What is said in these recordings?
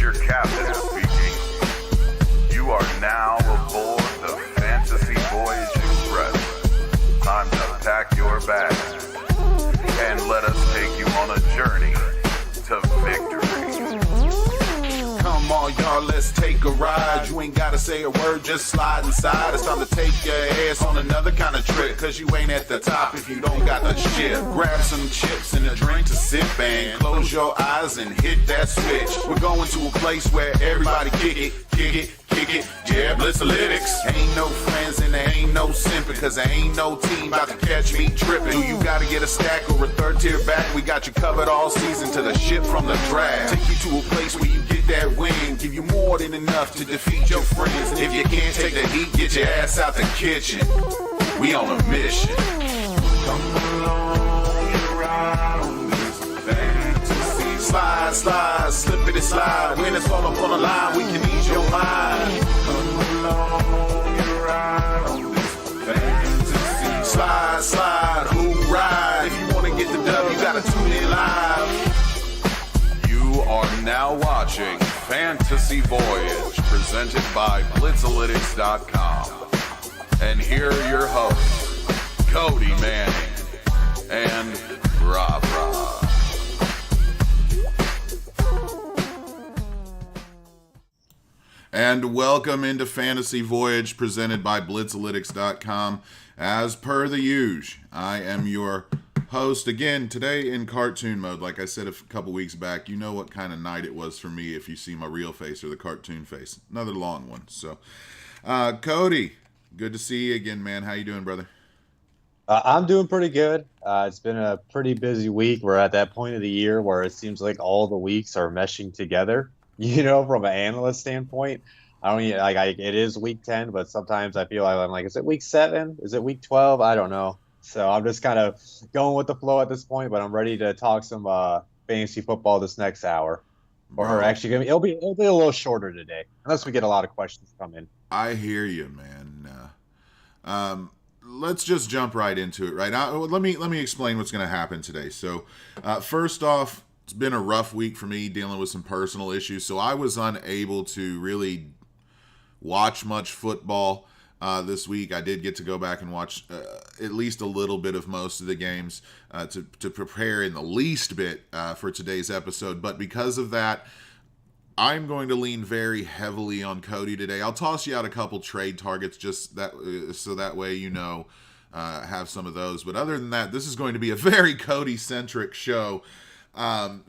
your captain speaking. You are now aboard the Fantasy Voyage Express. Time to pack your bags and let us take you on a journey to victory. Come on, y'all, let's take a ride. You ain't gotta say a word, just slide inside. It's time to take your ass on another kind of trip, cause you ain't at the top if you don't got the shit. Grab some chips and a drink to sip and close your eyes and hit that switch. We're going to a place where everybody kick it, kick it, kick it. Yeah, Blitzalytics. Ain't no friends and there ain't no simping, cause there ain't no team about to catch me tripping. Do you gotta get a stack or a third tier back? We got you covered all season to the ship from the draft. Take you to a place where you get that win, give you more than enough to defeat your friends. And if you can't take the heat, get your ass out the kitchen. We on a mission. Come along and ride on this fantasy. Slide, slide, slippity slide. When it's all up on the line, we can ease your mind. Come along and ride on this fantasy. Slide, slide, who ride? If you want to get the dub, you gotta tune in live. You are now watching Fantasy Voyage, presented by Blitzalytics.com. And here are your hosts, Cody Manning and Rafa. And welcome into Fantasy Voyage, presented by Blitzalytics.com. As per the usual, I am your host again today in cartoon mode. Like I said a couple weeks back, you know what kind of night it was for me if you see my real face or the cartoon face. Another long one. So, Cody, good to see you again, man. How you doing, brother? I'm doing pretty good. It's been a pretty busy week. We're at that point of the year where it seems like all the weeks are meshing together. You know, from an analyst standpoint, it is week 10, but sometimes I feel like I'm like, is it week 7? Is it week 12? I don't know. So I'm just kind of going with the flow at this point, but I'm ready to talk some fantasy football this next hour. Or actually, it'll be a little shorter today, unless we get a lot of questions come in. I hear you, man. Let's just jump right into it. Right now, let me explain what's going to happen today. So, first off, it's been a rough week for me dealing with some personal issues, so I was unable to really watch much football this week. I did get to go back and watch at least a little bit of most of the games to prepare in the least bit for today's episode. But because of that, I'm going to lean very heavily on Cody today. I'll toss you out a couple trade targets just so that way you know have some of those. But other than that, this is going to be a very Cody-centric show.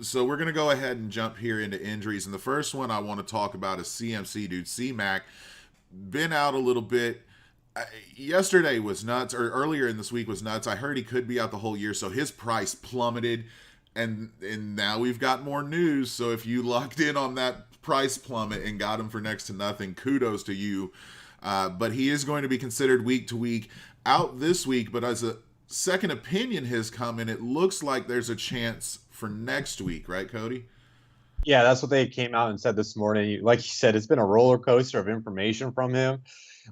So we're going to go ahead and jump here into injuries. And the first one I want to talk about is CMC, dude. C-Mac, been out a little bit. Yesterday was nuts, or earlier in this week was nuts. I heard he could be out the whole year, so his price plummeted. And now we've got more news. So if you locked in on that price plummet and got him for next to nothing, kudos to you. But he is going to be considered week to week, out this week. But as a second opinion has come in, it looks like there's a chance for next week, right, Cody? Yeah, that's what they came out and said this morning. Like you said, it's been a roller coaster of information from him.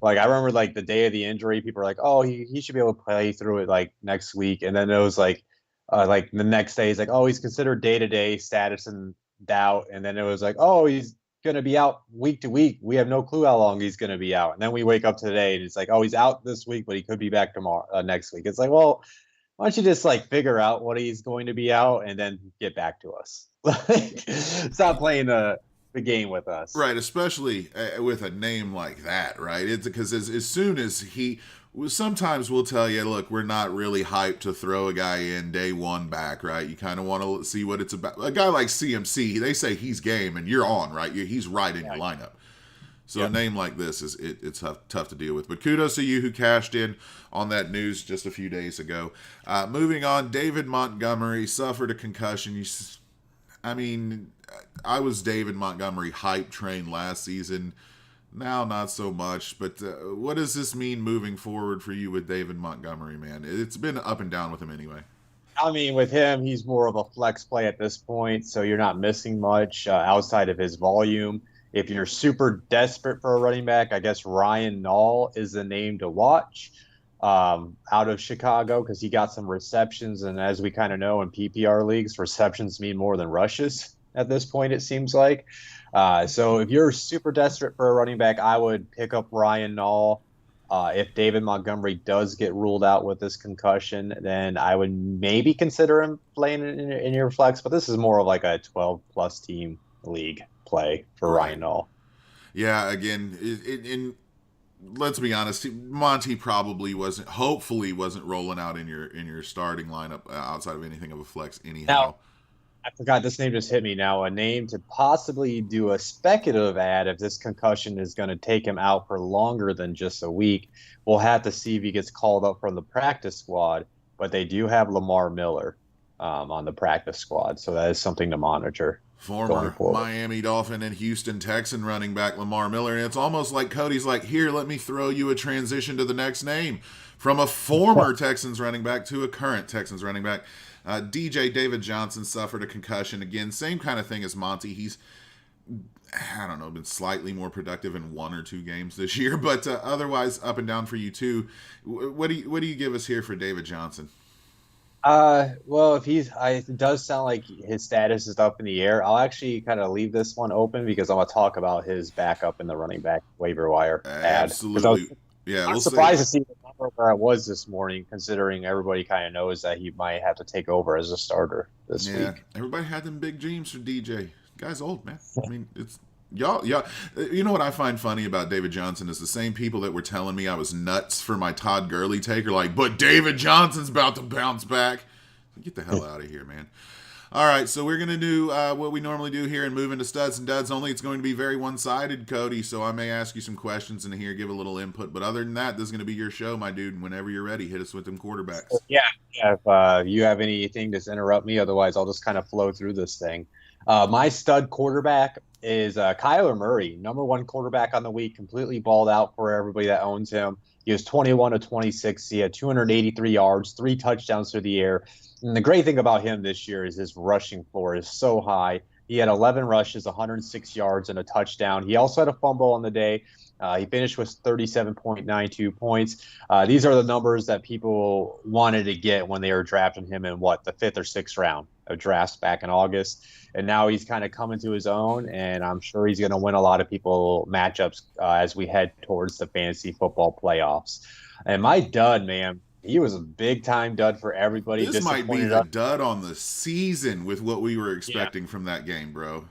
Like, I remember, like, the day of the injury, people were like, oh, he should be able to play through it, like, next week. And then it was, like the next day, he's like, oh, he's considered day-to-day status and doubt. And then it was like, oh, he's going to be out week to week. We have no clue how long he's going to be out. And then we wake up today, and it's like, oh, he's out this week, but he could be back tomorrow, next week. It's like, well, why don't you just, like, figure out what he's going to be out and then get back to us? Stop playing the game with us. Right, especially with a name like that, right? It's because as soon as sometimes we'll tell you, look, we're not really hyped to throw a guy in day one back, right? You kind of want to see what it's about. A guy like CMC, they say he's game and you're on, right? He's right in your lineup. So a name like this it's tough to deal with. But kudos to you who cashed in on that news just a few days ago. Moving on, David Montgomery suffered a concussion. I was David Montgomery hype train last season. Now, not so much. But what does this mean moving forward for you with David Montgomery, man? It's been up and down with him anyway. I mean, with him, he's more of a flex play at this point, so you're not missing much outside of his volume. If you're super desperate for a running back, I guess Ryan Nall is the name to watch out of Chicago because he got some receptions. And as we kind of know in PPR leagues, receptions mean more than rushes. at this point, it seems like. So if you're super desperate for a running back, I would pick up Ryan Nall. If David Montgomery does get ruled out with this concussion, then I would maybe consider him playing in your flex. But this is more of like a 12-plus team league play for Ryan Nall. Yeah, again, let's be honest, Monty hopefully wasn't rolling out in your starting lineup outside of anything of a flex anyhow. Now, I forgot, this name just hit me now. A name to possibly do a speculative ad if this concussion is going to take him out for longer than just a week. We'll have to see if he gets called up from the practice squad, but they do have Lamar Miller on the practice squad, so that is something to monitor. Former Miami Dolphin and Houston Texan running back Lamar Miller, and it's almost like Cody's like, here, let me throw you a transition to the next name from a former Texans running back to a current Texans running back. DJ David Johnson suffered a concussion. Again, same kind of thing as Monty. He's, I don't know, been slightly more productive in 1 or 2 games this year, but otherwise up and down for you too. What do you give us here for David Johnson? Well, if it does sound like his status is up in the air. I'll actually kind of leave this one open because I'm going to talk about his backup in the running back waiver wire ad. Absolutely. I'm surprised to see the number where I was this morning, considering everybody kind of knows that he might have to take over as a starter this week. Everybody had them big dreams for DJ. Guy's old, man. I mean, it's y'all. You know what I find funny about David Johnson is the same people that were telling me I was nuts for my Todd Gurley take are like, but David Johnson's about to bounce back. Get the hell out of here, man. All right, so we're going to do what we normally do here and move into studs and duds only. It's going to be very one-sided, Cody, so I may ask you some questions in here, give a little input. But other than that, this is going to be your show, my dude. Whenever you're ready, hit us with them quarterbacks. Yeah. If you have anything, just interrupt me. Otherwise, I'll just kind of flow through this thing. My stud quarterback is Kyler Murray, number 1 quarterback on the week, completely balled out for everybody that owns him. He was 21 of 26. He had 283 yards, 3 touchdowns through the air. And the great thing about him this year is his rushing floor is so high. He had 11 rushes, 106 yards, and a touchdown. He also had a fumble on the day. He finished with 37.92 points. These are the numbers that people wanted to get when they were drafting him in, the 5th or 6th round of drafts back in August. And now he's kind of coming to his own, and I'm sure he's going to win a lot of people matchups as we head towards the fantasy football playoffs. And my dud, man, he was a big-time dud for everybody. This might be the dud on the season with what we were expecting from that game, bro.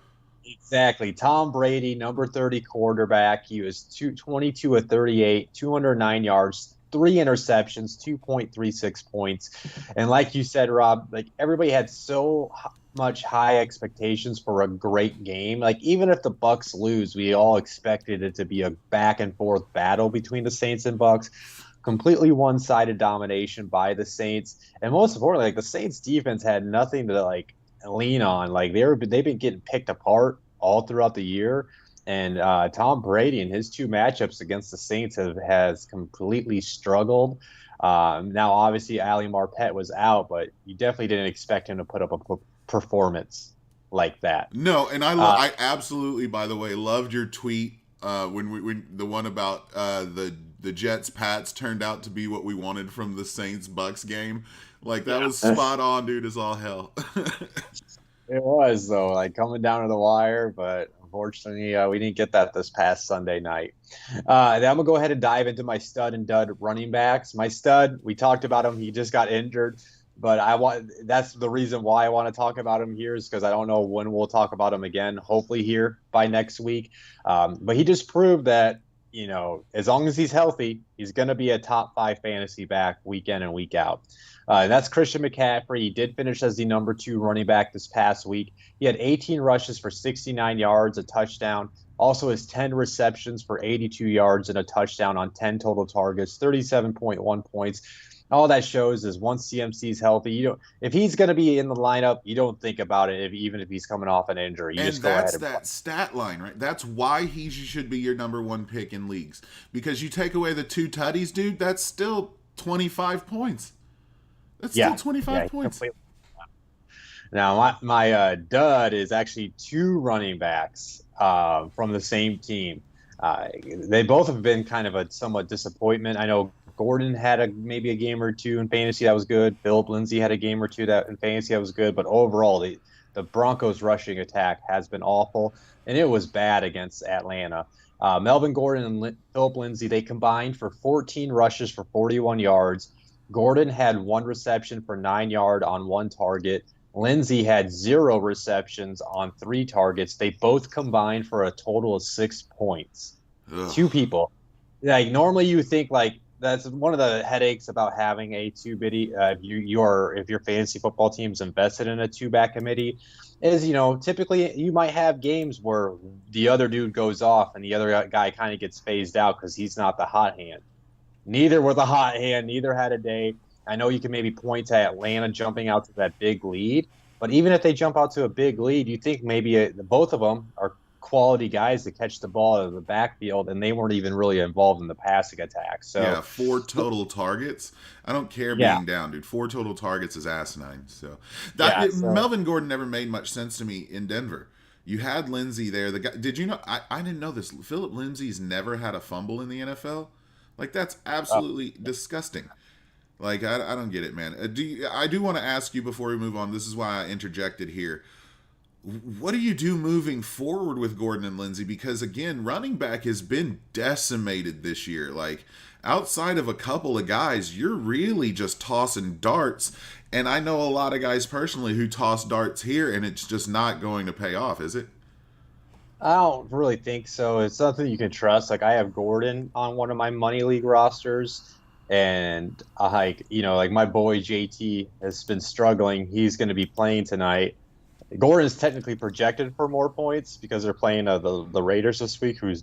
Exactly. Tom Brady, number 30 quarterback. He was 22 of 38, 209 yards, 3 interceptions, 2.36 points. And like you said, Rob, like everybody had so much high expectations for a great game. Like even if the Bucs lose, we all expected it to be a back and forth battle between the Saints and Bucs. Completely one-sided domination by the Saints. And most importantly, like the Saints defense had nothing to like lean on. Like they've been getting picked apart all throughout the year. And Tom Brady in his 2 matchups against the Saints has completely struggled. Now, obviously, Ali Marpet was out, but you definitely didn't expect him to put up a performance like that. No, and I absolutely, by the way, loved your tweet when the one about the Jets Pats turned out to be what we wanted from the Saints Bucks game. Like that was spot on, dude. As all hell. It was though, like coming down to the wire, but unfortunately, we didn't get that this past Sunday night. Then I'm gonna go ahead and dive into my stud and dud running backs. My stud, we talked about him. He just got injured, but that's the reason why I want to talk about him here is because I don't know when we'll talk about him again. Hopefully here by next week. But he just proved that as long as he's healthy, he's going to be a top 5 fantasy back week in and week out. And that's Christian McCaffrey. He did finish as the number 2 running back this past week. He had 18 rushes for 69 yards, a touchdown. Also has 10 receptions for 82 yards and a touchdown on 10 total targets, 37.1 points. All that shows is once CMC's healthy, if he's going to be in the lineup, you don't think about it even if he's coming off an injury. You just go ahead and that stat line, right? That's why he should be your number 1 pick in leagues. Because you take away the 2 tutties, dude, that's still 25 points. That's still 25 points. Completely. Now, my dud is actually 2 running backs from the same team. They both have been kind of a somewhat disappointment. I know Gordon had maybe a game or 2 in fantasy that was good. Philip Lindsay had a game or 2 in fantasy that was good. But overall, the Broncos' rushing attack has been awful, and it was bad against Atlanta. Melvin Gordon and Philip Lindsay, they combined for 14 rushes for 41 yards. Gordon had 1 reception for 9 yards on 1 target. Lindsay had 0 receptions on 3 targets. They both combined for a total of 6 points. Ugh. 2 people. Like normally you think like that's one of the headaches about having a 2-biddy. If your fantasy football team's invested in a 2-back committee, is typically you might have games where the other dude goes off and the other guy kind of gets phased out because he's not the hot hand. Neither were the hot hand. Neither had a day. I know you can maybe point to Atlanta jumping out to that big lead, but even if they jump out to a big lead, you think maybe both of them are quality guys to catch the ball out of the backfield, and they weren't even really involved in the passing attack. So yeah, 4 total targets. I don't care being down, dude. 4 total targets is asinine. So Melvin Gordon never made much sense to me in Denver. You had Lindsay there. The guy, did you know? I didn't know this. Philip Lindsay's never had a fumble in the NFL. Like that's absolutely disgusting. Like I don't get it, man. I do want to ask you before we move on. This is why I interjected here. What do you do moving forward with Gordon and Lindsay? Because, again, running back has been decimated this year. Like, outside of a couple of guys, you're really just tossing darts. And I know a lot of guys personally who toss darts here, and it's just not going to pay off, is it? I don't really think so. It's something you can trust. Like, I have Gordon on one of my money league rosters. And, like my boy JT has been struggling. He's going to be playing tonight. Gordon is technically projected for more points because they're playing the Raiders this week, who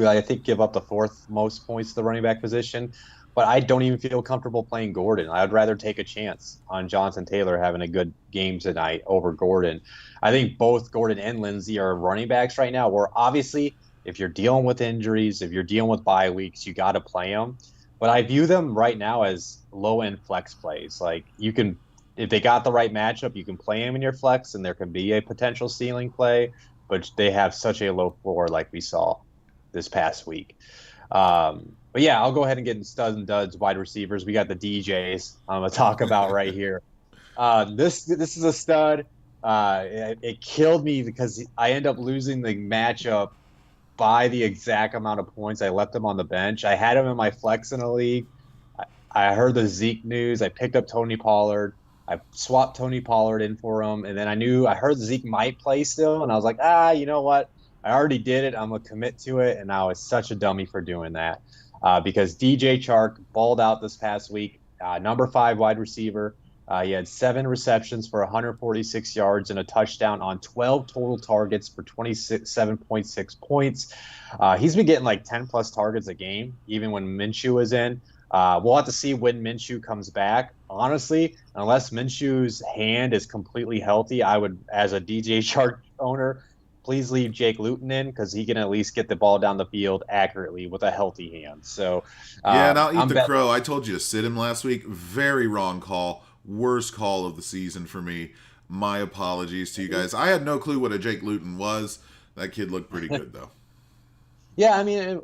I think give up the 4th most points to the running back position. But I don't even feel comfortable playing Gordon. I'd rather take a chance on Jonathan Taylor having a good game tonight over Gordon. I think both Gordon and Lindsay are running backs right now, where obviously if you're dealing with injuries, if you're dealing with bye weeks, you got to play them. But I view them right now as low-end flex plays. Like you can – if they got the right matchup, you can play them in your flex, and there can be a potential ceiling play, but they have such a low floor like we saw this past week. But yeah, I'll go ahead and get in studs and duds wide receivers. We got the DJs I'm going to talk about right here. This is a stud. It killed me because I end up losing the matchup by the exact amount of points. I left him on the bench. I had him in my flex in a league. I heard the Zeke news. I picked up Tony Pollard. I swapped Tony Pollard in for him, and then I heard Zeke might play still, and I was like, you know what? I already did it. I'm going to commit to it, and I was such a dummy for doing that because DJ Chark balled out this past week, number 5 wide receiver. He had 7 receptions for 146 yards and a touchdown on 12 total targets for 27.6 points. He's been getting like 10-plus targets a game, even when Minshew was in. We'll have to see when Minshew comes back. Honestly, unless Minshew's hand is completely healthy, I would, as a DJ Chark owner, please leave Jake Luton in because he can at least get the ball down the field accurately with a healthy hand. So and I'll eat the crow. I told you to sit him last week. Very wrong call. Worst call of the season for me. My apologies to you guys. I had no clue what a Jake Luton was. That kid looked pretty good, though. Yeah, I mean,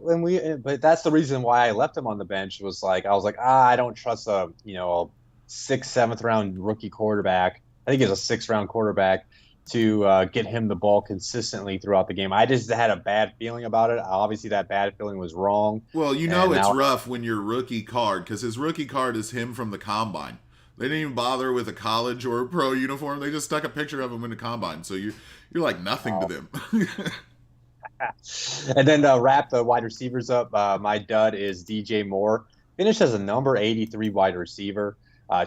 but that's the reason why I left him on the bench. I was like, I don't trust a 6th, 7th round rookie quarterback. I think he's a 6th round quarterback to get him the ball consistently throughout the game. I just had a bad feeling about it. Obviously, that bad feeling was wrong. Well, it's rough when your rookie card, because his rookie card is him from the combine. They didn't even bother with a college or a pro uniform. They just stuck a picture of him in the combine. So you're like nothing to them. And then to wrap the wide receivers up, my dud is DJ Moore. Finished as a number 83 wide receiver.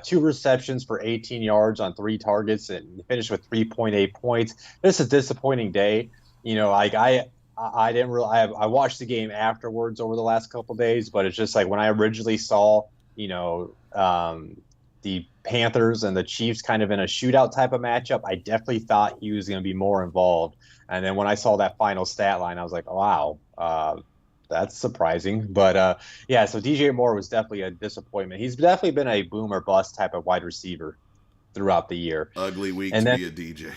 2 receptions for 18 yards on 3 targets and finished with 3.8 points. This is a disappointing day. I watched the game afterwards over the last couple of days, but it's just like when I originally saw, the Panthers and the Chiefs kind of in a shootout type of matchup, I definitely thought he was going to be more involved. And then when I saw that final stat line, I was like, wow, that's surprising. But, so DJ Moore was definitely a disappointment. He's definitely been a boom or bust type of wide receiver throughout the year. Ugly week to be a DJ.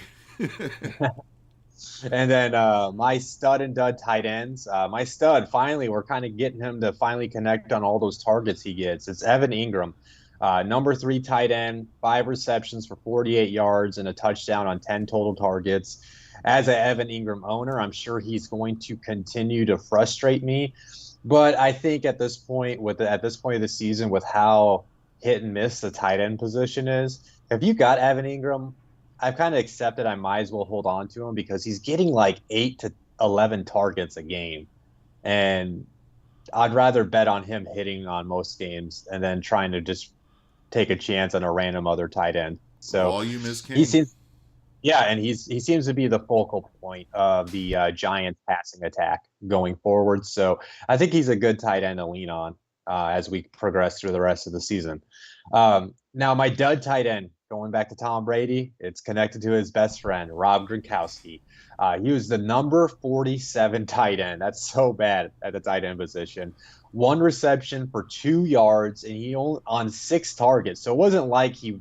And then my stud and dud tight ends. My stud, finally, we're kind of getting him to finally connect on all those targets he gets. It's Evan Ingram. Number 3 tight end, 5 receptions for 48 yards and a touchdown on 10 total targets. As an Evan Ingram owner, I'm sure he's going to continue to frustrate me. But I think at this point of the season, with how hit and miss the tight end position is, if you got Evan Ingram, I've kind of accepted I might as well hold on to him because he's getting like 8 to 11 targets a game. And I'd rather bet on him hitting on most games and then trying to just take a chance on a random other tight end. So volume is king. And he seems to be the focal point of the Giants passing attack going forward. So I think he's a good tight end to lean on as we progress through the rest of the season. Now, my dud tight end, going back to Tom Brady, it's connected to his best friend, Rob Gronkowski. He was the number 47 tight end. That's so bad at the tight end position. 1 reception for 2 yards, and he only on 6 targets. So it wasn't like he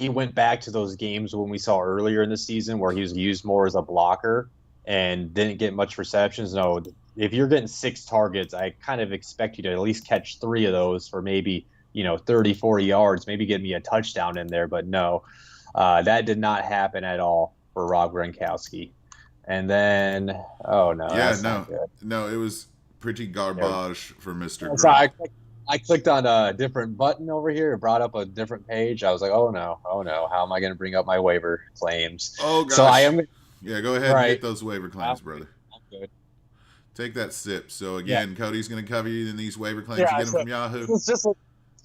went back to those games when we saw earlier in the season where he was used more as a blocker and didn't get much receptions. No, if you're getting 6 targets, I kind of expect you to at least catch 3 of those for maybe 30, 40 yards, maybe get me a touchdown in there. But no, that did not happen at all for Rob Gronkowski. And then, no, it was pretty garbage for Mr. So I clicked on a different button over here. It brought up a different page. I was like, oh no, how am I going to bring up my waiver claims? Oh gosh. So I am. Yeah, go ahead and hit those waiver claims, brother. I'm good. Take that sip. So again, Cody's going to cover you in these waiver claims. You get them from Yahoo.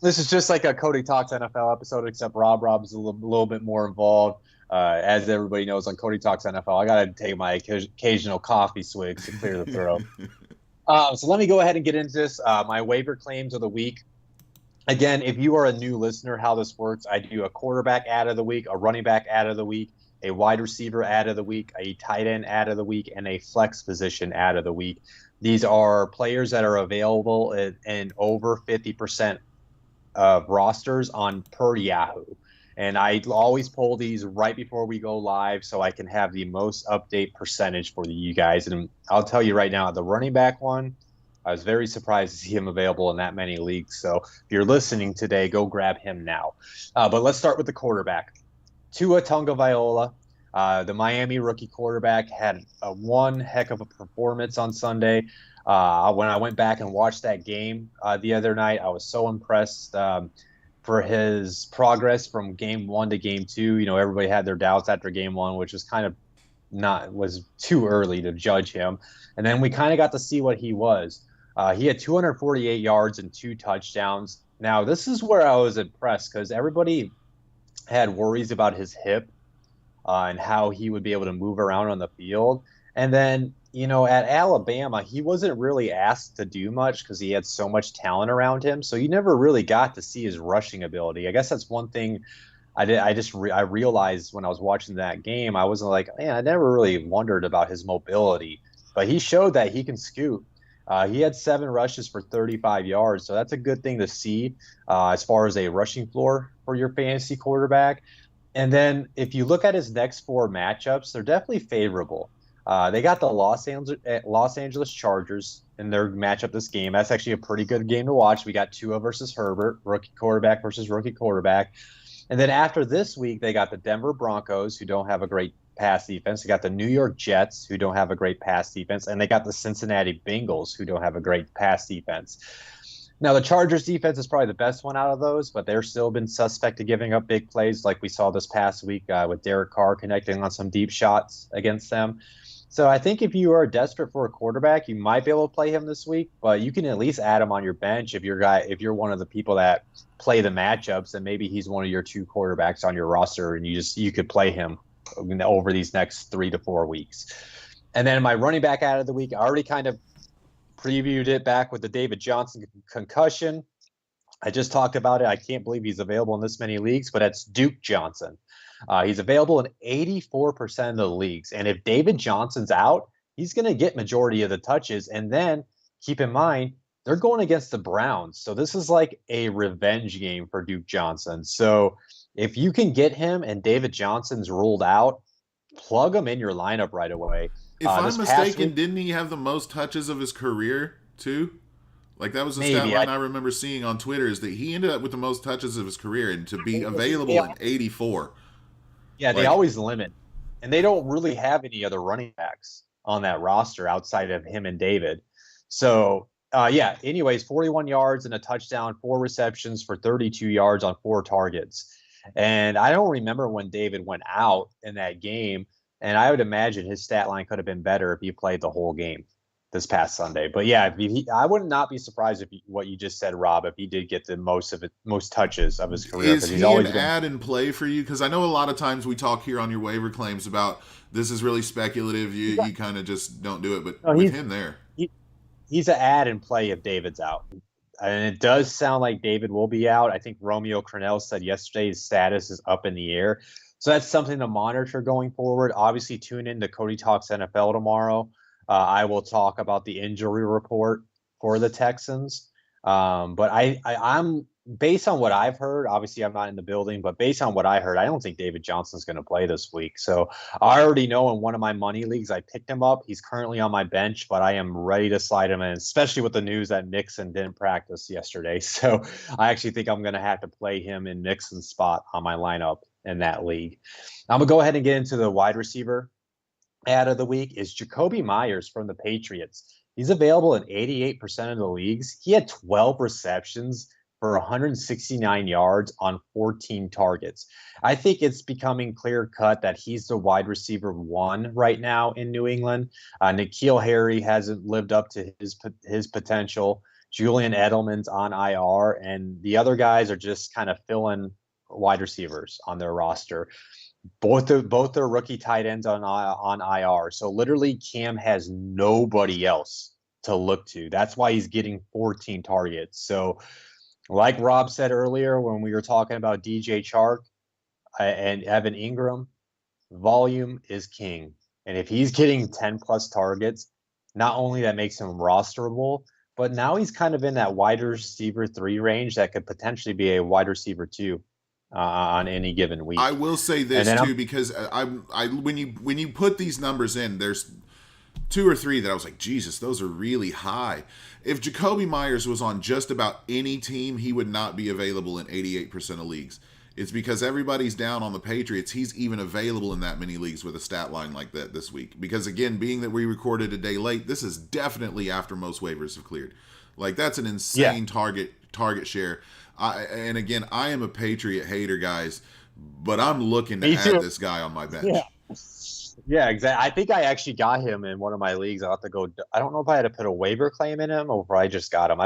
This is just like a Cody Talks NFL episode, except Rob's a little bit more involved. As everybody knows on Cody Talks NFL, I got to take my occasional coffee swigs to clear the throat. So let me go ahead and get into this. My waiver claims of the week. Again, if you are a new listener, how this works, I do a quarterback ad of the week, a running back ad of the week, a wide receiver ad of the week, a tight end ad of the week, and a flex position ad of the week. These are players that are available in over 50% of rosters on per Yahoo. And I always pull these right before we go live so I can have the most update percentage for you guys. And I'll tell you right now, the running back one, I was very surprised to see him available in that many leagues. So if you're listening today, go grab him now. But let's start with the quarterback. Tua Tagovailoa, the Miami rookie quarterback, had one heck of a performance on Sunday. When I went back and watched that game the other night, I was so impressed for his progress from game 1 to game 2. Everybody had their doubts after game 1, which was too early to judge him. And then we kind of got to see what he was. He had 248 yards and 2 touchdowns. Now, this is where I was impressed because everybody had worries about his hip and how he would be able to move around on the field. And then, at Alabama, he wasn't really asked to do much because he had so much talent around him. So you never really got to see his rushing ability. I guess that's one thing I realized when I was watching that game. I wasn't like, man, I never really wondered about his mobility. But he showed that he can scoot. He had 7 rushes for 35 yards. So that's a good thing to see as far as a rushing floor for your fantasy quarterback. And then if you look at his next 4 matchups, they're definitely favorable. They got the Los Angeles Chargers in their matchup this game. That's actually a pretty good game to watch. We got Tua versus Herbert, rookie quarterback versus rookie quarterback. And then after this week, they got the Denver Broncos, who don't have a great pass defense. They got the New York Jets, who don't have a great pass defense. And they got the Cincinnati Bengals, who don't have a great pass defense. Now, the Chargers defense is probably the best one out of those, but they're still been suspect to giving up big plays like we saw this past week with Derek Carr connecting on some deep shots against them. So I think if you are desperate for a quarterback, you might be able to play him this week, but you can at least add him on your bench if you're one of the people that play the matchups, and maybe he's one of your 2 quarterbacks on your roster, and you could play him over these next 3 to 4 weeks. And then my running back out of the week, I already kind of previewed it back with the David Johnson concussion. I just talked about it. I can't believe he's available in this many leagues, but it's Duke Johnson. He's available in 84% of the leagues. And if David Johnson's out, he's going to get majority of the touches. And then keep in mind, they're going against the Browns. So this is like a revenge game for Duke Johnson. So if you can get him and David Johnson's ruled out, plug him in your lineup right away. If I'm mistaken, didn't he have the most touches of his career too? Like, that was a stat Maybe line I remember seeing on Twitter, is that he ended up with the most touches of his career, and to be available in 84. Yeah, they always limit. And they don't really have any other running backs on that roster outside of him and David. So, anyways, 41 yards and a touchdown, 4 receptions for 32 yards on 4 targets. And I don't remember when David went out in that game. And I would imagine his stat line could have been better if he played the whole game this past Sunday. But yeah, I would not be surprised if what you just said, Rob, if he did get the most touches of his career. Is he always an add and play for you? Because I know a lot of times we talk here on your waiver claims about this is really speculative. You kind of just don't do it. But with him there, he's an add and play if David's out. And it does sound like David will be out. I think Romeo Crennel said yesterday his status is up in the air. So that's something to monitor going forward. Obviously, tune in to Cody Talks NFL tomorrow. I will talk about the injury report for the Texans. But I'm based on what I've heard, obviously I'm not in the building, but based on what I heard, I don't think David Johnson's going to play this week. So I already know in one of my money leagues, I picked him up. He's currently on my bench, but I am ready to slide him in, especially with the news that Mixon didn't practice yesterday. So I actually think I'm going to have to play him in Mixon's spot on my lineup in that league. I'm going to go ahead and get into the wide receiver ad of the week is Jacoby Myers from the Patriots. He's available in 88% of the leagues. He had 12 receptions for 169 yards on 14 targets. I think it's becoming clear cut that he's the wide receiver 1 right now in New England. N'Keal Harry hasn't lived up to his potential. Julian Edelman's on IR, and the other guys are just kind of filling wide receivers on their roster. Both their rookie tight ends on IR. So literally Cam has nobody else to look to. That's why he's getting 14 targets. So like Rob said earlier when we were talking about DJ Chark and Evan Ingram, volume is king. And if he's getting 10 plus targets, not only that makes him rosterable, but now he's kind of in that wide receiver 3 range that could potentially be a wide receiver 2. On any given week. I will say this too, because when you put these numbers in, there's 2 or 3 that I was like, Jesus, those are really high. If Jacoby Myers was on just about any team, he would not be available in 88% of leagues. It's because everybody's down on the Patriots. He's even available in that many leagues with a stat line like that this week. Because again, being that we recorded a day late, this is definitely after most waivers have cleared. Like, that's an insane target share. And again, I am a Patriot hater, guys, but I'm looking to add this guy on my bench. Yeah, exactly. I think I actually got him in one of my leagues. I'll have to go. I don't know if I had to put a waiver claim in him or if I just got him.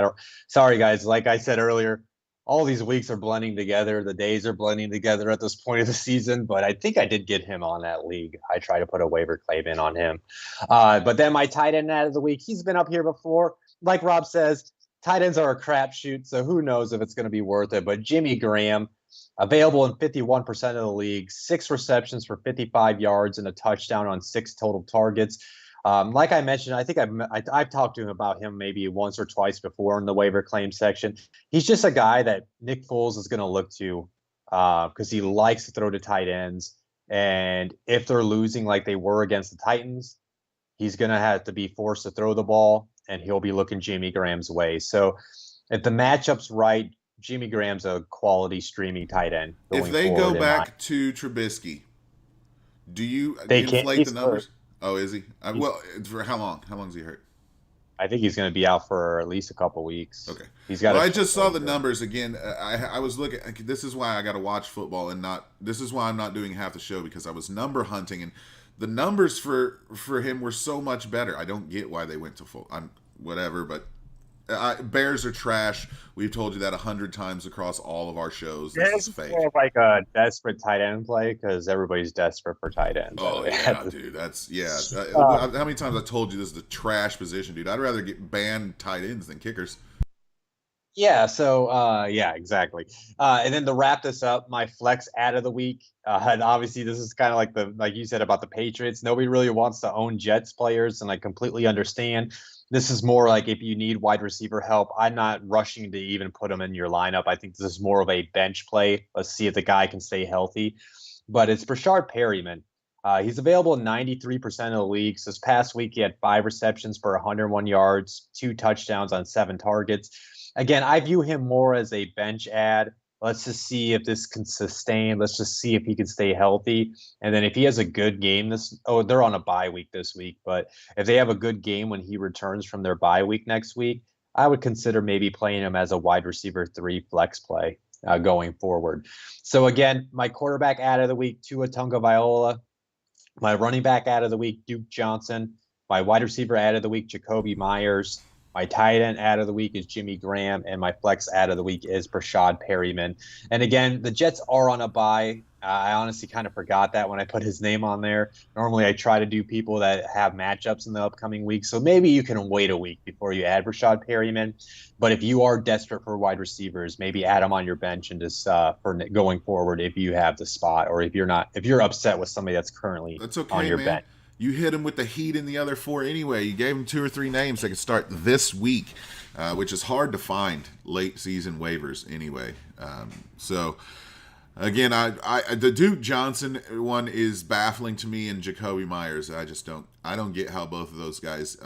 Sorry, guys. Like I said earlier, all these weeks are blending together. The days are blending together at this point of the season, but I think I did get him on that league. I tried to put a waiver claim in on him. But then my tight end ad of the week, he's been up here before. Like Rob says, tight ends are a crapshoot, so who knows if it's going to be worth it. But Jimmy Graham, available in 51% of the league, 6 receptions for 55 yards and a touchdown on 6 total targets. Like I mentioned, I think I've talked to him about him maybe once or twice before in the waiver claim section. He's just a guy that Nick Foles is going to look to because he likes to throw to tight ends. And if they're losing like they were against the Titans, he's going to have to be forced to throw the ball, and he'll be looking Jimmy Graham's way. So if the matchup's right, Jimmy Graham's a quality streaming tight end. If they go back to Trubisky, do you inflate the numbers? Hurt. Oh, is he? Well, for how long? How long is he hurt? I think he's going to be out for at least a couple weeks. Okay. He's got. Well, I just saw the numbers again. I was looking. This is why I got to watch football and not. This is why I'm not doing half the show, because I was number hunting, and the numbers for him were so much better. I don't get why they went to full. Whatever, but Bears are trash. We've told you that 100 times across all of our shows. This is fake. More like a desperate tight end play because everybody's desperate for tight ends. Oh yeah, dude. That's how many times I told you this is a trash position, dude? I'd rather get banned tight ends than kickers. Yeah. So yeah, exactly. And then to wrap this up, my flex ad of the week. And obviously, this is kind of like you said about the Patriots. Nobody really wants to own Jets players, and I completely understand. This is more like if you need wide receiver help, I'm not rushing to even put him in your lineup. I think this is more of a bench play. Let's see if the guy can stay healthy. But it's Rashard Perryman. He's available in 93% of the leagues. This past week, he had 5 receptions for 101 yards, 2 touchdowns on 7 targets. Again, I view him more as a bench ad. Let's just see if this can sustain. Let's just see if he can stay healthy. And then if he has a good game they're on a bye week this week, but if they have a good game when he returns from their bye week next week, I would consider maybe playing him as a wide receiver 3 flex play going forward. So again, my quarterback ad of the week, Tua Tagovailoa. My running back ad of the week, Duke Johnson. My wide receiver ad of the week, Jacoby Myers. My tight end ad of the week is Jimmy Graham, and my flex ad of the week is Rashard Perryman. And again, the Jets are on a bye. I honestly kind of forgot that when I put his name on there. Normally, I try to do people that have matchups in the upcoming week. So maybe you can wait a week before you add Rashard Perryman. But if you are desperate for wide receivers, maybe add him on your bench and just for going forward if you have the spot, or if you're upset with somebody that's currently on your bench. You hit him with the heat in the other 4 anyway. You gave him 2 or 3 names that could start this week, which is hard to find late season waivers anyway. So again, the Duke Johnson one is baffling to me, and Jacoby Myers. I don't get how both of those guys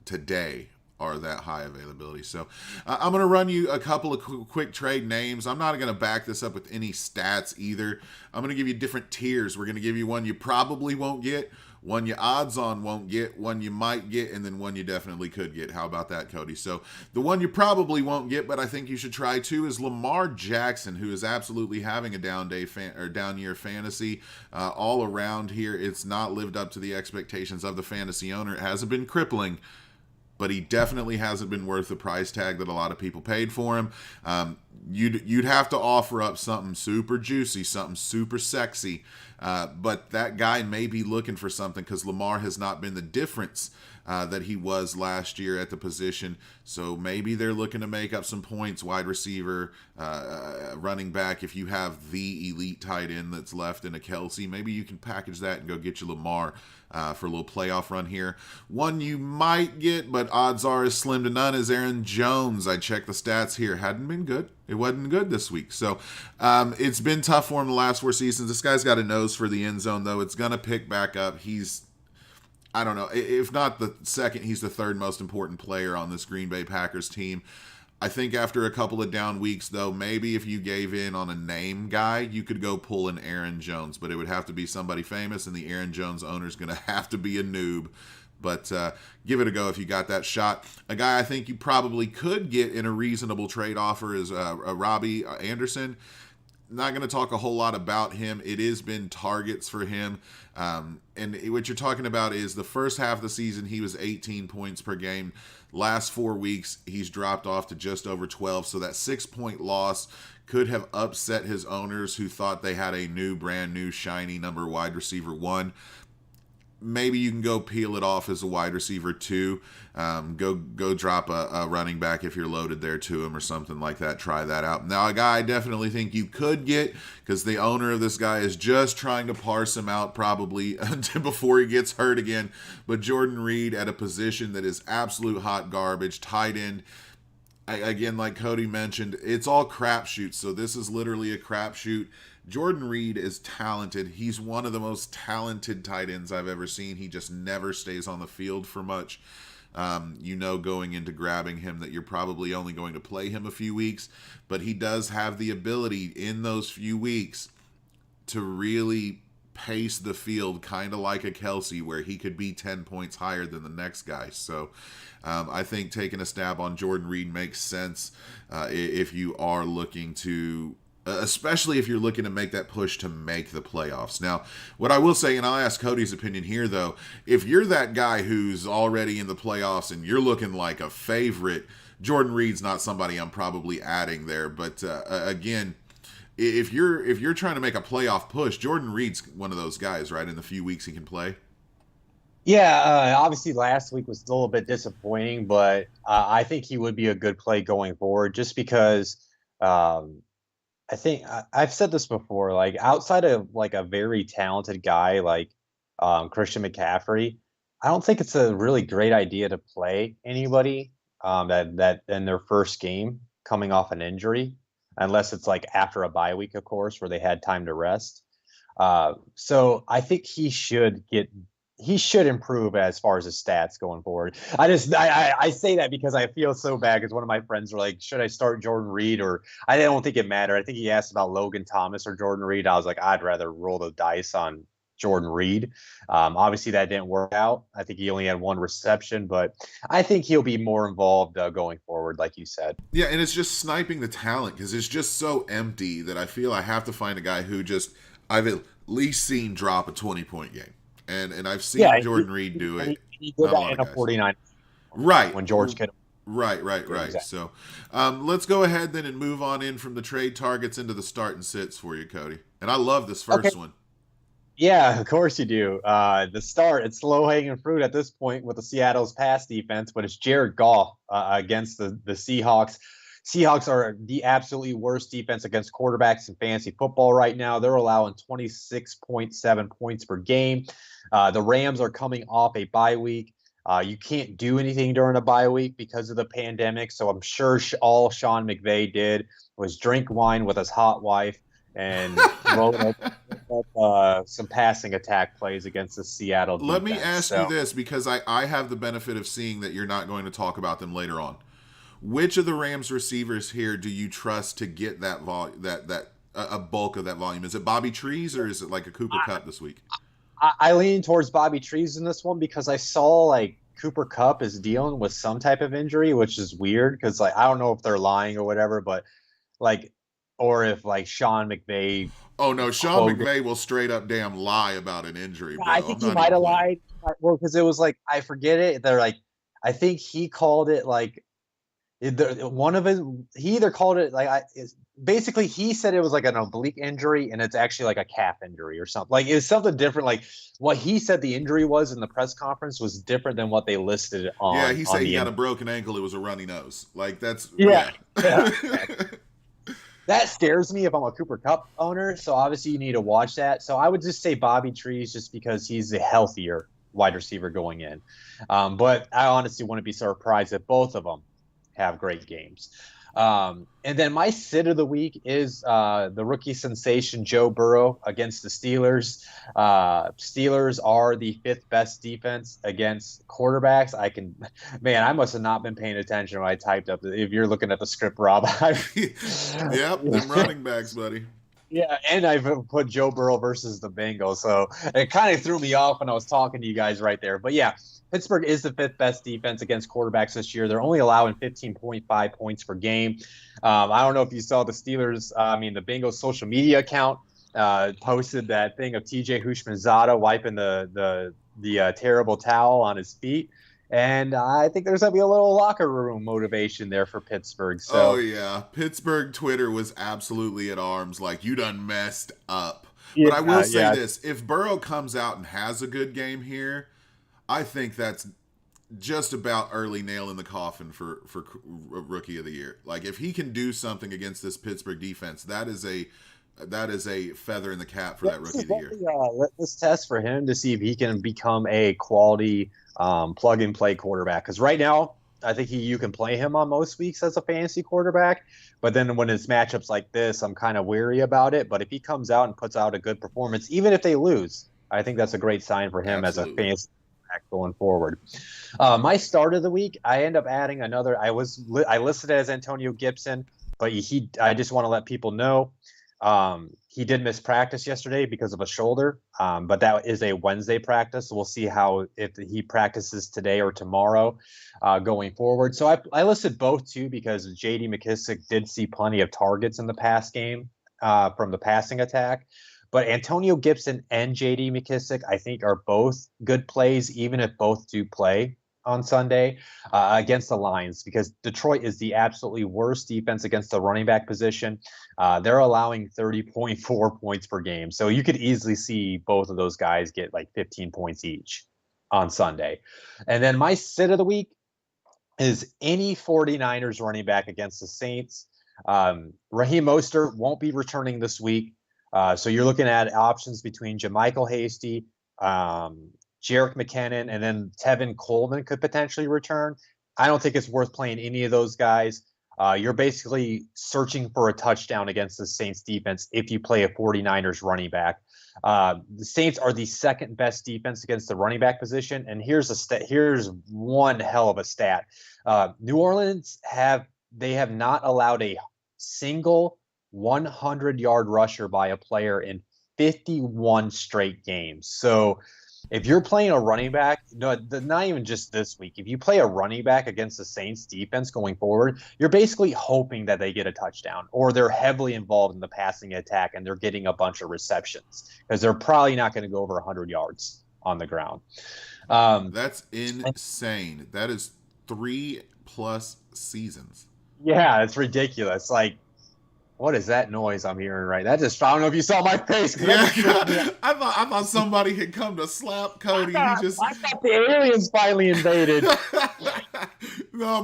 today are that high availability. So I'm going to run you a couple of quick trade names. I'm not going to back this up with any stats either. I'm going to give you different tiers. We're going to give you one you probably won't get, one you odds on won't get, one you might get, and then one you definitely could get. How about that, Cody? So the one you probably won't get, but I think you should try too, is Lamar Jackson, who is absolutely having a down year fantasy all around here. It's not lived up to the expectations of the fantasy owner. It hasn't been crippling, but he definitely hasn't been worth the price tag that a lot of people paid for him. You'd have to offer up something super juicy, something super sexy, but that guy may be looking for something because Lamar has not been the difference that he was last year at the position. So maybe they're looking to make up some points, wide receiver, running back. If you have the elite tight end that's left in a Kelsey, maybe you can package that and go get you Lamar for a little playoff run here. One you might get, but odds are is slim to none, is Aaron Jones. I checked the stats here. Hadn't been good. It wasn't good this week. So it's been tough for him the last 4 seasons. This guy's got a nose for the end zone, though. It's going to pick back up. I don't know, if not the second, he's the 3rd most important player on this Green Bay Packers team. I think after a couple of down weeks, though, maybe if you gave in on a name guy, you could go pull an Aaron Jones, but it would have to be somebody famous, and the Aaron Jones owner's going to have to be a noob. But give it a go if you got that shot. A guy I think you probably could get in a reasonable trade offer is Robbie Anderson. Not going to talk a whole lot about him. It has been targets for him. And what you're talking about is the first half of the season, he was 18 points per game. Last 4 weeks, he's dropped off to just over 12. So that 6-point loss could have upset his owners who thought they had a brand new, shiny number wide receiver 1. Maybe you can go peel it off as a wide receiver 2. Go drop a running back if you're loaded there to him or something like that. Try that out. Now, a guy I definitely think you could get, because the owner of this guy is just trying to parse him out probably before he gets hurt again. But Jordan Reid at a position that is absolute hot garbage, tight end. Again, like Cody mentioned, it's all crapshoots. So this is literally a crapshoot. Jordan Reid is talented. He's one of the most talented tight ends I've ever seen. He just never stays on the field for much. Going into grabbing him that you're probably only going to play him a few weeks, but he does have the ability in those few weeks to really pace the field, kind of like a Kelsey, where he could be 10 points higher than the next guy. So I think taking a stab on Jordan Reid makes sense if you are looking to, especially if you're looking to make that push to make the playoffs. Now, what I will say, and I'll ask Cody's opinion here, though, if you're that guy who's already in the playoffs and you're looking like a favorite, Jordan Reed's not somebody I'm probably adding there. But again, if you're trying to make a playoff push, Jordan Reed's one of those guys, right? In the few weeks he can play. Yeah, obviously last week was a little bit disappointing, but I think he would be a good play going forward, just because I think I've said this before, like outside of like a very talented guy like Christian McCaffrey, I don't think it's a really great idea to play anybody that in their first game coming off an injury, unless it's like after a bye week, of course, where they had time to rest. So I think he should improve as far as his stats going forward. I say that because I feel so bad because one of my friends were like, should I start Jordan Reed? Or I don't think it mattered. I think he asked about Logan Thomas or Jordan Reed. I was like, I'd rather roll the dice on Jordan Reed. Obviously that didn't work out. I think he only had one reception, but I think he'll be more involved going forward, like you said. Yeah, and it's just sniping the talent because it's just so empty that I feel I have to find a guy who just I've at least seen drop a 20-point game. And I've seen Jordan Reed do it. He did that in a 49. Right. When George Kittle. Right. Exactly. So let's go ahead then and move on in from the trade targets into the start and sits for you, Cody. And I love this first one. Yeah, of course you do. The start, it's low-hanging fruit at this point with the Seattle's pass defense, but it's Jared Goff against the Seahawks. Seahawks are the absolutely worst defense against quarterbacks in fantasy football right now. They're allowing 26.7 points per game. The Rams are coming off a bye week. You can't do anything during a bye week because of the pandemic, so I'm sure all Sean McVay did was drink wine with his hot wife and roll up some passing attack plays against the Seattle defense. Let me ask you this, because I have the benefit of seeing that you're not going to talk about them later on. Which of the Rams receivers here do you trust to get that a bulk of that volume? Is it Bobby Trees or is it like a Cooper Kupp this week? I lean towards Bobby Trees in this one because I saw like Cooper Kupp is dealing with some type of injury, which is weird because like I don't know if they're lying or whatever, but like or if like Sean McVay. Oh no, Sean McVay will straight up damn lie about an injury. Bro. I think he might have lied. Well, because it was like I forget it. They're like I think he called it like one of his. He either called it like basically he said it was like an oblique injury and it's actually like a calf injury or something. Like it's something different. Like what he said the injury was in the press conference was different than what they listed on. Yeah, he said he had a broken ankle. It was a runny nose. Like that's yeah. That scares me if I'm a Cooper Kupp owner. So obviously you need to watch that. So I would just say Bobby Trees just because he's a healthier wide receiver going in. But I honestly wouldn't be surprised if both of them have great games. And then my sit of the week is the rookie sensation Joe Burrow against the Steelers. Steelers are the 5th best defense against quarterbacks. I must have not been paying attention when I typed up. If you're looking at the script, Rob. Yep, them running backs, buddy. Yeah, and I've put Joe Burrow versus the Bengals, so it kind of threw me off when I was talking to you guys right there. But yeah, Pittsburgh is the 5th best defense against quarterbacks this year. They're only allowing 15.5 points per game. I don't know if you saw the the Bengals social media account posted that thing of TJ Houshmandzadeh wiping the terrible towel on his feet. And I think there's going to be a little locker room motivation there for Pittsburgh. So. Oh, yeah. Pittsburgh Twitter was absolutely at arms like, you done messed up. Yeah, but I will say this. If Burrow comes out and has a good game here, I think that's just about early nail in the coffin for Rookie of the Year. Like, if he can do something against this Pittsburgh defense, that is a feather in the cap for that Rookie of the Year. Let's test for him to see if he can become a quality plug-and-play quarterback. Because right now, I think you can play him on most weeks as a fantasy quarterback. But then when it's matchups like this, I'm kind of weary about it. But if he comes out and puts out a good performance, even if they lose, I think that's a great sign for him as a fantasy quarterback going forward. My start of the week, I end up adding another. I listed it as Antonio Gibson, but I just want to let people know. He did miss practice yesterday because of a shoulder, but that is a Wednesday practice. So we'll see if he practices today or tomorrow going forward. So I listed both too because J.D. McKissic did see plenty of targets in the pass game from the passing attack. But Antonio Gibson and J.D. McKissic, I think, are both good plays, even if both do play on Sunday against the Lions, because Detroit is the absolutely worst defense against the running back position. They're allowing 30.4 points per game. So you could easily see both of those guys get like 15 points each on Sunday. And then my sit of the week is any 49ers running back against the Saints. Raheem Mostert won't be returning this week. So you're looking at options between JaMychal Hasty, Jerick McKinnon, and then Tevin Coleman could potentially return. I don't think it's worth playing any of those guys. You're basically searching for a touchdown against the Saints defense if you play a 49ers running back. The Saints are the second best defense against the running back position, and here's one hell of a stat. New Orleans have not allowed a single 100-yard rusher by a player in 51 straight games. So if you're playing a running back, not even just this week, if you play a running back against the Saints defense going forward, you're basically hoping that they get a touchdown, or they're heavily involved in the passing attack and they're getting a bunch of receptions, because they're probably not going to go over 100 yards on the ground. That's insane. That is 3+ seasons. Yeah, it's ridiculous. Like, what is that noise I'm hearing right now? I don't know if you saw my face. Yeah, I thought somebody had come to slap Cody. I thought the aliens finally invaded. No,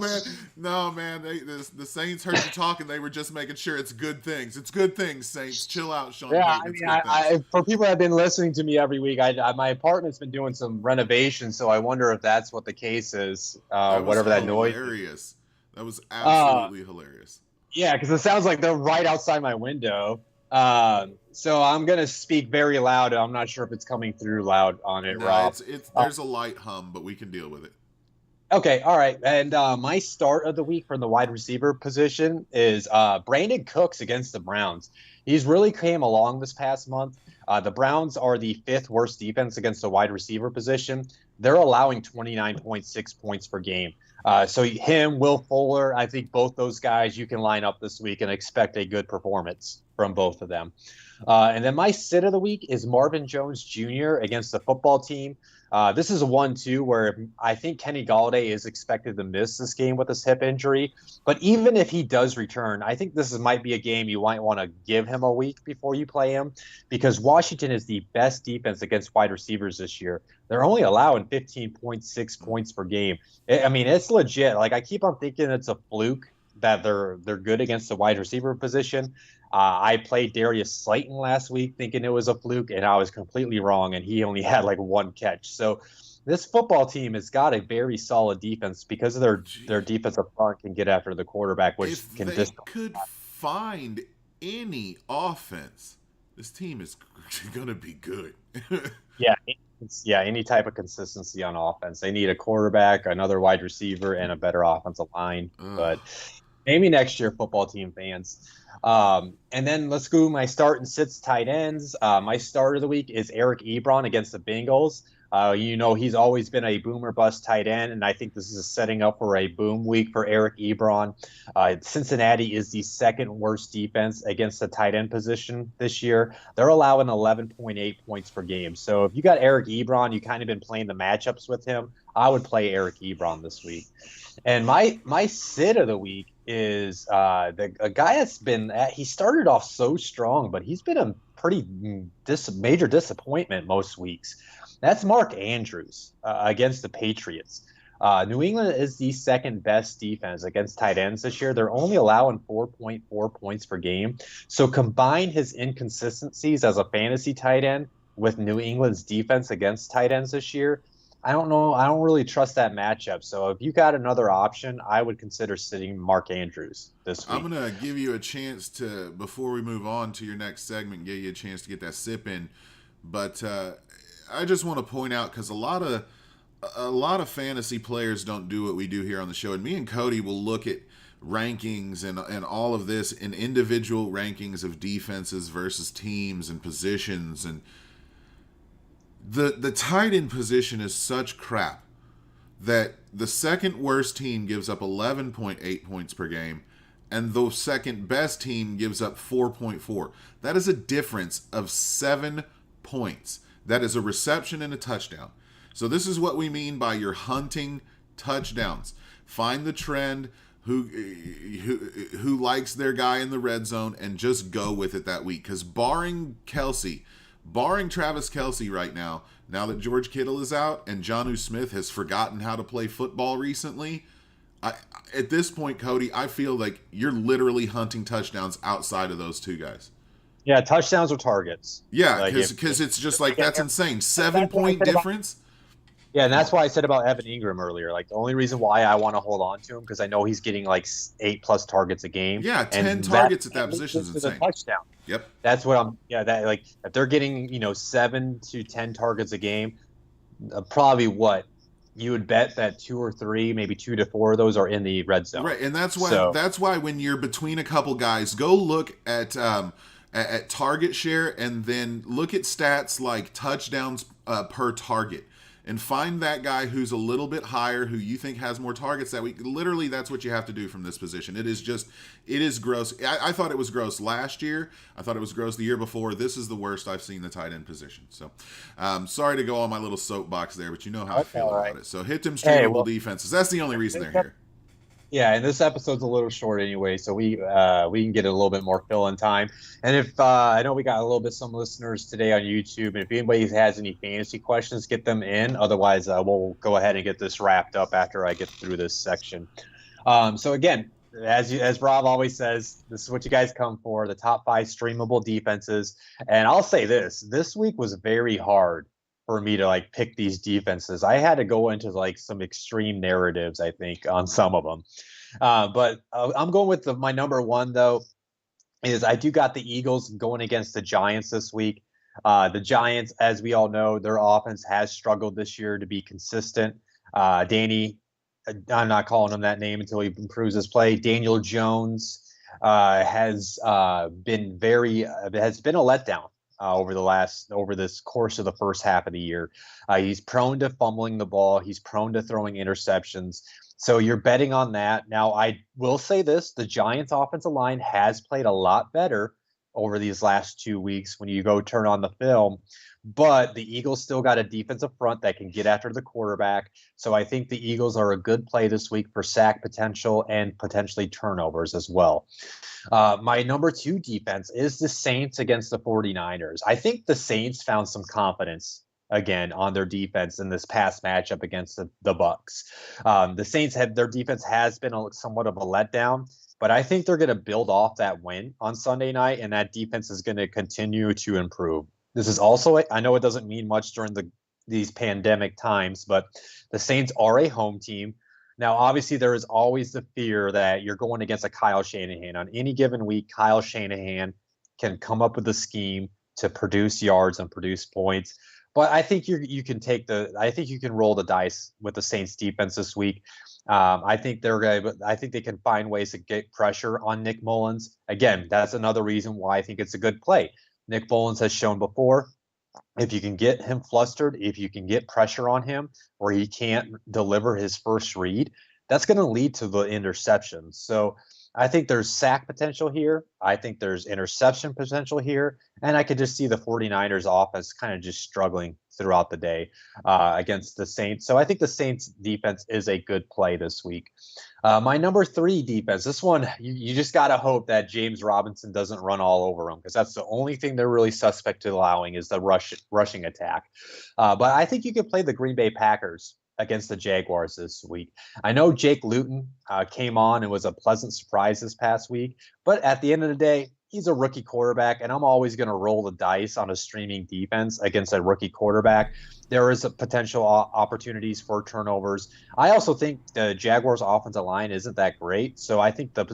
man. The Saints heard you talking. They were just making sure it's good things. It's good things, Saints. Chill out, Sean. Yeah, for people that have been listening to me every week, my apartment's been doing some renovations, so I wonder if that's what the case is. Whatever that noise. Hilarious. That was absolutely hilarious. Yeah, because it sounds like they're right outside my window. So I'm going to speak very loud. I'm not sure if it's coming through loud on it, Rob. There's a light hum, but we can deal with it. Okay, all right. And my start of the week from the wide receiver position is Brandon Cooks against the Browns. He's really came along this past month. The Browns are the 5th worst defense against the wide receiver position. They're allowing 29.6 points per game. So him, Will Fuller, I think both those guys you can line up this week and expect a good performance from both of them. And then my sit of the week is Marvin Jones Jr. against the football team. This is a 1-2 where I think Kenny Golladay is expected to miss this game with his hip injury. But even if he does return, I think this might be a game you might want to give him a week before you play him, because Washington is the best defense against wide receivers this year. They're only allowing 15.6 points per game. I mean, it's legit. Like, I keep on thinking it's a fluke that they're good against the wide receiver position. I played Darius Slayton last week thinking it was a fluke, and I was completely wrong, and he only had like one catch. So this football team has got a very solid defense because of their defensive front can get after the quarterback, which if can they could find any offense, this team is going to be good. Yeah, any type of consistency on offense. They need a quarterback, another wide receiver, and a better offensive line. But maybe next year, football team fans. And then let's go my start and sits tight ends. My start of the week is Eric Ebron against the Bengals. He's always been a boom or bust tight end, and I think this is setting up for a boom week for Eric Ebron. Cincinnati is the 2nd worst defense against the tight end position this year. They're allowing 11.8 points per game. So if you got Eric Ebron, you kind of been playing the matchups with him. I would play Eric Ebron this week. And my sit of the week is a guy that's been he started off so strong, but he's been a pretty major disappointment most weeks. That's Mark Andrews against the Patriots. New England is the 2nd best defense against tight ends this year. They're only allowing 4.4 points per game. So combine his inconsistencies as a fantasy tight end with New England's defense against tight ends this year. I don't know. I don't really trust that matchup. So if you got another option, I would consider sitting Mark Andrews this week. I'm going to give you a chance to, before we move on to your next segment, give you a chance to get that sip in. But I just want to point out, because a lot of fantasy players don't do what we do here on the show. And me and Cody will look at rankings and all of this in individual rankings of defenses versus teams and positions, and the tight end position is such crap that the 2nd worst team gives up 11.8 points per game, and the 2nd best team gives up 4.4. That is a difference of 7 points. That is a reception and a touchdown. So this is what we mean by you're hunting touchdowns. Find the trend, who likes their guy in the red zone, and just go with it that week. Because barring Travis Kelce right now that George Kittle is out and Jonnu Smith has forgotten how to play football recently, at this point, Cody, I feel like you're literally hunting touchdowns outside of those two guys. Yeah, touchdowns or targets. Yeah, because it's just like, that's insane. 7-point difference. Yeah, and that's why I said about Evan Ingram earlier. Like the only reason why I want to hold on to him because I know he's getting like 8+ targets a game. Yeah, 10 and targets at that position is a insane. touchdown. Yep. That's what I'm. Yeah, that like if they're getting 7 to 10 targets a game, probably what you would bet that 2 or 3, maybe 2 to 4 of those are in the red zone. Right, and that's why when you're between a couple guys, go look at target share and then look at stats like touchdowns per target. And find that guy who's a little bit higher, who you think has more targets that week. Literally, that's what you have to do from this position. It is gross. I thought it was gross last year. I thought it was gross the year before. This is the worst I've seen the tight end position. So, sorry to go on my little soapbox there, but you know how I feel about it. So, hit them streamable defenses. That's the only reason they're here. Yeah, and this episode's a little short anyway, so we can get a little bit more fill-in time. And if I know we got a little bit some listeners today on YouTube, and if anybody has any fantasy questions, get them in. Otherwise, we'll go ahead and get this wrapped up after I get through this section. So again, as Rob always says, this is what you guys come for: the top 5 streamable defenses. And I'll say this week was very hard for me to like pick these defenses. I had to go into like some extreme narratives, I think, on some of them. But I'm going with my number 1 though, is I do got the Eagles going against the Giants this week. The Giants, as we all know, their offense has struggled this year to be consistent. I'm not calling him that name until he improves his play. Daniel Jones has been a letdown. Over this course of the first half of the year. He's prone to fumbling the ball. He's prone to throwing interceptions. So you're betting on that. Now, I will say this: the Giants' offensive line has played a lot better over these last 2 weeks when you go turn on the film. But the Eagles still got a defensive front that can get after the quarterback. So I think the Eagles are a good play this week for sack potential and potentially turnovers as well. My number 2 defense is the Saints against the 49ers. I think the Saints found some confidence again on their defense in this past matchup against the Bucs. The Saints their defense has been somewhat of a letdown, but I think they're going to build off that win on Sunday night, and that defense is going to continue to improve. This is also, I know it doesn't mean much during these pandemic times, but the Saints are a home team. Now, obviously, there is always the fear that you're going against a Kyle Shanahan. On any given week, Kyle Shanahan can come up with a scheme to produce yards and produce points. But I think you can roll the dice with the Saints defense this week. I think they can find ways to get pressure on Nick Mullins. Again, that's another reason why I think it's a good play. Nick Mullins has shown before, if you can get him flustered, if you can get pressure on him where he can't deliver his first read, that's going to lead to the interceptions. So I think there's sack potential here. I think there's interception potential here. And I could just see the 49ers offense kind of just struggling throughout the day against the Saints. So I think the Saints defense is a good play this week. My number 3 defense, this one, you just got to hope that James Robinson doesn't run all over him, because that's the only thing they're really suspect to allowing is the rushing attack. But I think you could play the Green Bay Packers against the Jaguars this week. I know Jake Luton came on and was a pleasant surprise this past week, but at the end of the day, he's a rookie quarterback, and I'm always going to roll the dice on a streaming defense against a rookie quarterback. There is a potential opportunities for turnovers. I also think the Jaguars' offensive line isn't that great, so I think the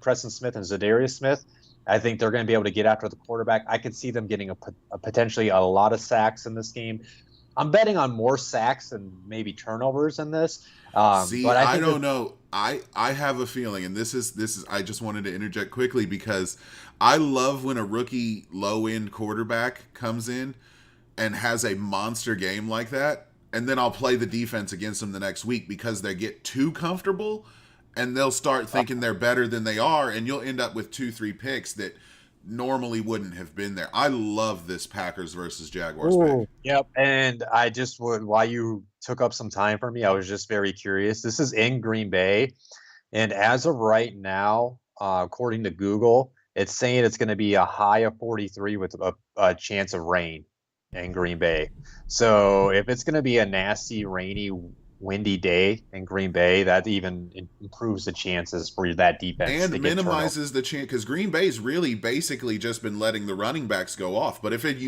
Preston Smith and Zadarius Smith, I think they're going to be able to get after the quarterback. I could see them getting a potentially a lot of sacks in this game. I'm betting on more sacks and maybe turnovers in this. But I don't know. I have a feeling, and this is. I just wanted to interject quickly because I love when a rookie low end quarterback comes in and has a monster game like that, and then I'll play the defense against them the next week because they get too comfortable, and they'll start thinking they're better than they are, and you'll end up with 2-3 picks that normally wouldn't have been there. I love this Packers versus Jaguars pick. Yep. And I just would, while you took up some time for me, I was just very curious. This is in Green Bay, and as of right now, according to Google, it's saying it's going to be a high of 43 with a chance of rain in Green Bay. So if it's going to be a nasty, rainy, windy day in Green Bay, that even improves the chances for that defense and minimizes the chance, because Green Bay's really basically just been letting the running backs go off. But if it's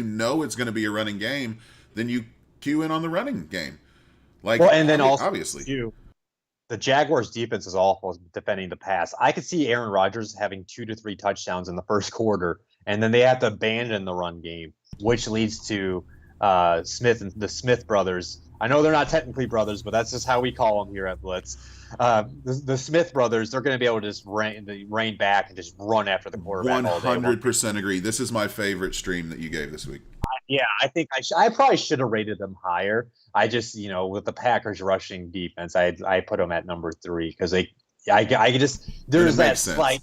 going to be a running game, then you cue in on the running game. Like, well, and then also obviously, too, the Jaguars' defense is awful defending the pass. I could see Aaron Rodgers having 2 to 3 touchdowns in the first quarter, and then they have to abandon the run game, which leads to the Smith brothers. I know they're not technically brothers, but that's just how we call them here at Blitz. The Smith brothers, they're going to be able to just rein back and just run after the quarterback all day. 100% agree. This is my favorite stream that you gave this week. Yeah, I think I probably should have rated them higher. I just, with the Packers rushing defense, I put them at number 3 because I just there's that slight.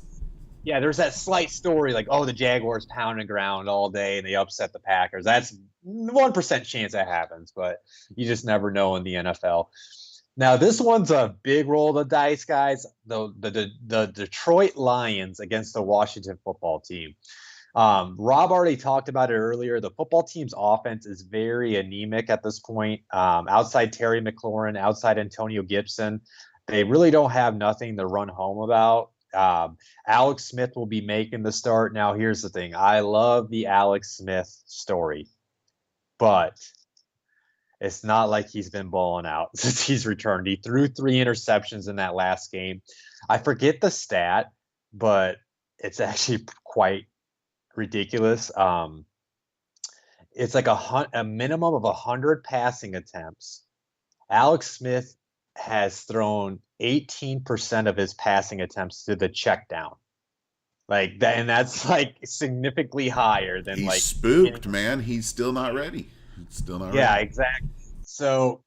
Yeah, there's that slight story like, oh, the Jaguars pounding ground all day and they upset the Packers. That's 1% chance that happens, but you just never know in the NFL. Now, this one's a big roll of the dice, guys. The Detroit Lions against the Washington football team. Rob already talked about it earlier. The football team's offense is very anemic at this point. Outside Terry McLaurin, outside Antonio Gibson, they really don't have nothing to run home about. Alex Smith will be making the start. Now, here's the thing. I love the Alex Smith story, but it's not like he's been balling out since he's returned. He threw 3 interceptions in that last game. I forget the stat, but it's actually quite ridiculous. It's like a minimum of 100 passing attempts. Alex Smith has thrown 18% of his passing attempts to the check down. Like that, and that's like significantly higher than He's spooked, man. He's still not ready. Yeah, exactly. So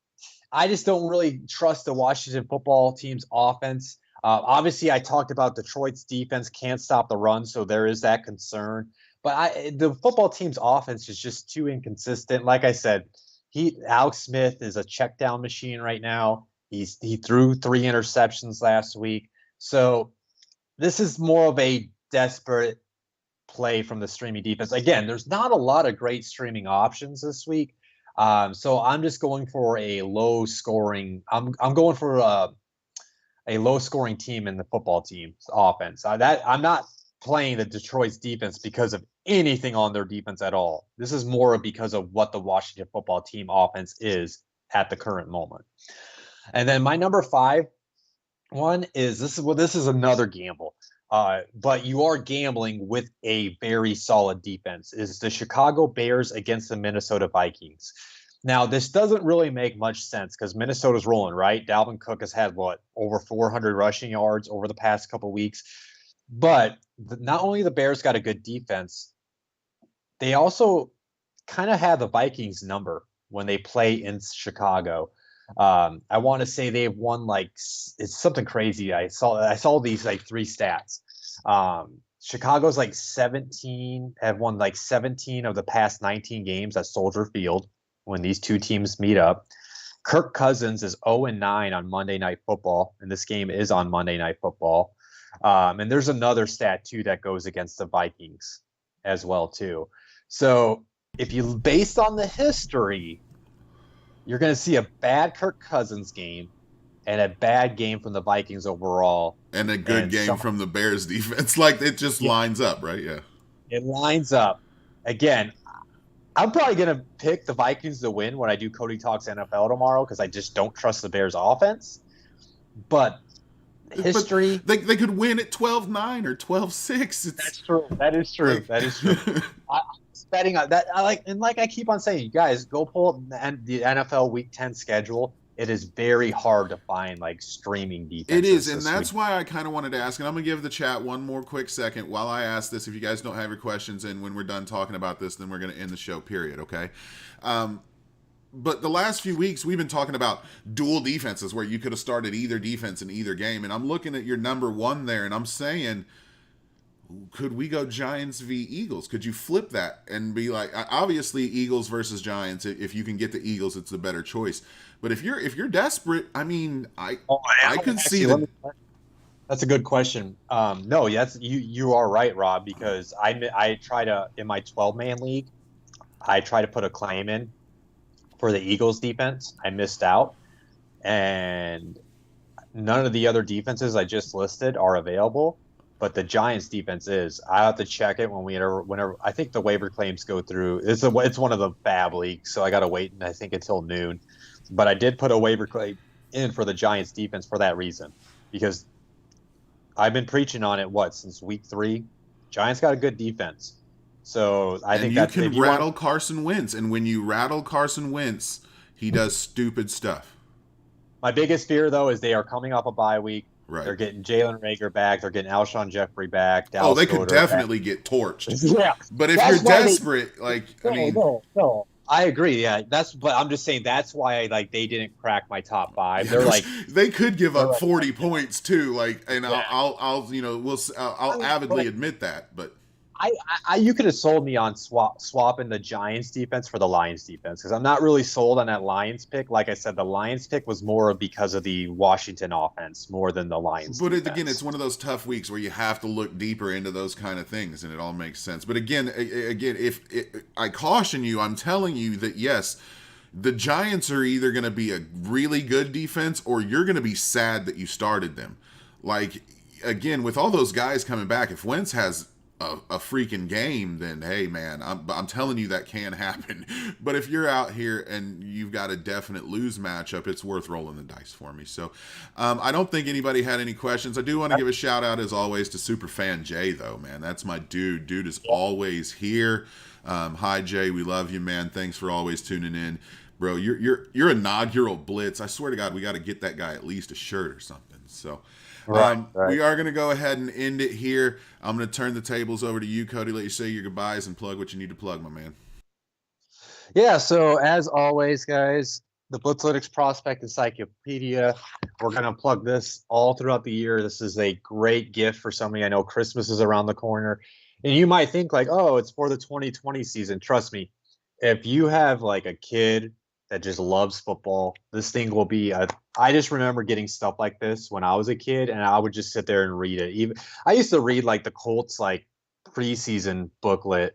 I just don't really trust the Washington football team's offense. Obviously, I talked about Detroit's defense can't stop the run, so there is that concern. But the football team's offense is just too inconsistent. Like I said, Alex Smith is a check down machine right now. He threw 3 interceptions last week. So this is more of a desperate play from the streaming defense. Again, there's not a lot of great streaming options this week. So I'm just going for a low scoring. I'm going for a low scoring team in the football team's offense. I'm not playing the Detroit's defense because of anything on their defense at all. This is more because of what the Washington football team offense is at the current moment. And then my number 5 one is this is another gamble. But you are gambling with a very solid defense, is the Chicago Bears against the Minnesota Vikings. Now, this doesn't really make much sense because Minnesota's rolling, right? Dalvin Cook has had, over 400 rushing yards over the past couple of weeks. But not only the Bears got a good defense, they also kind of have the Vikings number when they play in Chicago. I want to say they've won it's something crazy. I saw these 3 stats. Chicago's 17 have won 17 of the past 19 games at Soldier Field when these two teams meet up. Kirk Cousins is 0-9 on Monday Night Football, and this game is on Monday Night Football. And there's another stat too that goes against the Vikings as well too. So if you based on the history, you're going to see a bad Kirk Cousins game and a bad game from the Vikings overall. And a good game from the Bears defense. It just lines up, right? Yeah. It lines up. Again, I'm probably going to pick the Vikings to win when I do Cody Talks NFL tomorrow because I just don't trust the Bears offense. But history... But they could win at 12-9 or 12-6. That's true. That is true. That is true. Betting on that, I keep on saying, you guys go pull up the NFL Week 10 schedule. It is very hard to find streaming defense. It is, and that's why I kind of wanted to ask. And I'm gonna give the chat one more quick second while I ask this. If you guys don't have your questions, and when we're done talking about this, then we're gonna end the show. Period. Okay. But the last few weeks we've been talking about dual defenses where you could have started either defense in either game, and I'm looking at your number 1 there, and I'm saying, could we go Giants v. Eagles? Could you flip that and be obviously Eagles versus Giants? If you can get the Eagles, it's a better choice. But if you're desperate, I could see that. That's a good question. No, yes, you are right, Rob, because I try to, in my 12-man league, I try to put a claim in for the Eagles defense. I missed out, and none of the other defenses I just listed are available. but the Giants defense is. I have to check it whenever I think the waiver claims go through. It's one of the fab leagues, so I got to wait, and I think until noon. But I did put a waiver claim in for the Giants defense for that reason, because I've been preaching on it since week 3. Giants got a good defense, so I think you can rattle Carson Wentz, and when you rattle Carson Wentz, he does stupid stuff. My biggest fear, though, is they are coming off a bye week. Right. They're getting Jalen Reagor back. They're getting Alshon Jeffrey back. Dallas they could Goedert definitely back. get torched. Yeah. But if you're desperate, No. I agree. Yeah, but I'm just saying that's why they didn't crack my top 5. They're they could give up 40 points too. I'll avidly admit that, but. You could have sold me on swapping the Giants defense for the Lions defense, because I'm not really sold on that Lions pick. Like I said, the Lions pick was more because of the Washington offense more than the Lions defense. Again, it's one of those tough weeks where you have to look deeper into those kind of things, and it all makes sense. But again, I caution you, I'm telling you that yes, the Giants are either going to be a really good defense or you're going to be sad that you started them. Again, with all those guys coming back, if Wentz has a freaking game, then hey man, I'm telling you that can happen. But if you're out here and you've got a definite lose matchup, it's worth rolling the dice for me. So I don't think anybody had any questions. I do want to give a shout out as always to Superfan Jay though, man. That's my dude. Dude is always here. Hi Jay, we love you, man. Thanks for always tuning in, bro. Your inaugural blitz. I swear to God, we got to get that guy at least a shirt or something. So. Right. We are going to go ahead and end it here. I'm going to turn the tables over to you, Cody. Let you say your goodbyes and plug what you need to plug, my man. Yeah, so as always, guys, the Blitzalytics Prospect Encyclopedia, we're going to plug this all throughout the year. This is a great gift for somebody. I know Christmas is around the corner, and you might think it's for the 2020 season. Trust me, if you have a kid that just loves football, this thing will be I just remember getting stuff like this when I was a kid, and I would just sit there and read it. Even I used to read the Colts preseason booklet